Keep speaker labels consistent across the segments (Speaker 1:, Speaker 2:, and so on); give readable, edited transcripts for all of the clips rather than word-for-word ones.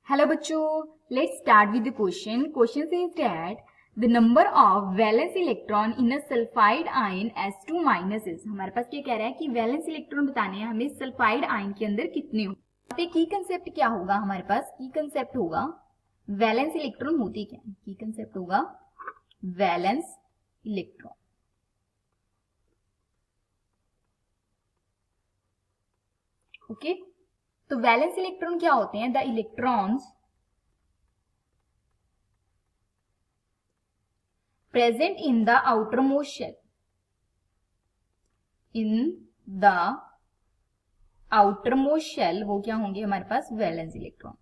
Speaker 1: Hello बच्चों, let's start with the question. Question says that the number of valence electron in a sulfide ion S2 minus is. हमारे पास क्या कह रहा है कि वैलेंस इलेक्ट्रॉन बताने हैं हमें सल्फाइड आयन के अंदर कितने हो। यहाँ पे की कंसेप्ट क्या होगा, हमारे पास की कंसेप्ट होगा वैलेंस इलेक्ट्रॉन होती क्या है, की कंसेप्ट होगा वैलेंस इलेक्ट्रॉन। ओके, तो वैलेंस इलेक्ट्रॉन क्या होते हैं? The electrons present in the outermost shell, in the outermost shell वो क्या होंगे हमारे पास? Valence electron.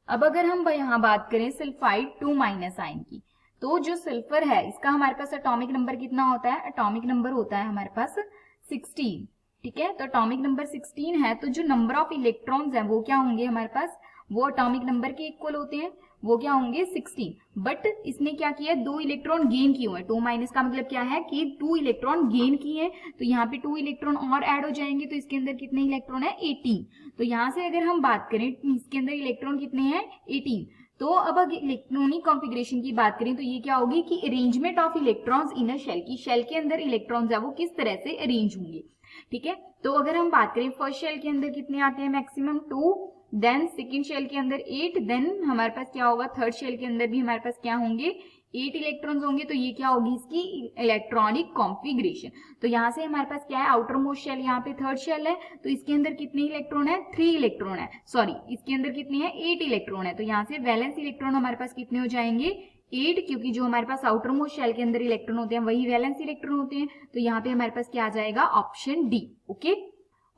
Speaker 1: अब अगर हम यहां बात करें सल्फाइड 2 माइनस आयन की, तो जो सल्फर है इसका हमारे पास एटॉमिक नंबर कितना होता है? एटॉमिक नंबर होता है हमारे पास 16। ठीक है, तो एटॉमिक नंबर 16 है, तो जो नंबर ऑफ इलेक्ट्रॉन्स हैं वो क्या होंगे हमारे पास? वो एटॉमिक नंबर के इक्वल होते हैं, वो क्या होंगे? 16। बट इसने क्या किया? 2 इलेक्ट्रॉन गेन किए हुए हैं। 2 माइनस का मतलब क्या है कि 2 इलेक्ट्रॉन गेन किए हैं, तो यहाँ पे 2 इलेक्ट्रॉन और ऐड हो जाएंगे, तो इसके अंदर कितने इलेक्ट्रॉन है? 18। तो यहां से अगर हम बात करें इसके अंदर इलेक्ट्रॉन कितने हैं? 18। तो अब अगर इलेक्ट्रॉनिक कॉन्फ़िगरेशन की बात करें तो ये क्या होगी कि arrangement of electrons in a shell, की शेल के अंदर इलेक्ट्रॉन्स है वो किस तरह से अरेंज होंगे। ठीक है, तो अगर हम बात करें फर्स्ट शेल के अंदर कितने आते हैं? मैक्सिमम 2, देन सेकेंड शेल के अंदर 8, देन हमारे पास क्या होगा? थर्ड शेल के अंदर भी हमारे पास क्या होंगे? 8 इलेक्ट्रॉन्स होंगे। तो ये क्या होगी इसकी इलेक्ट्रॉनिक कॉन्फ़िगरेशन। तो यहाँ से हमारे पास क्या है? आउटर मोस्ट शेल, यहाँ पे थर्ड शेल है, तो इसके अंदर कितने इलेक्ट्रॉन है? 3 इलेक्ट्रॉन है। सॉरी, इसके अंदर कितने हैं? 8 इलेक्ट्रॉन है। तो यहाँ से वैलेंस इलेक्ट्रॉन हमारे पास कितने हो जाएंगे? 8, क्योंकि जो हमारे पास आउटर मोस्ट शेल के अंदर इलेक्ट्रॉन होते हैं वही वैलेंस इलेक्ट्रॉन होते हैं। तो यहाँ पे हमारे पास क्या आ जाएगा? Option D. Okay,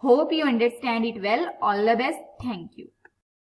Speaker 1: hope you understand it well. All the best, thank you.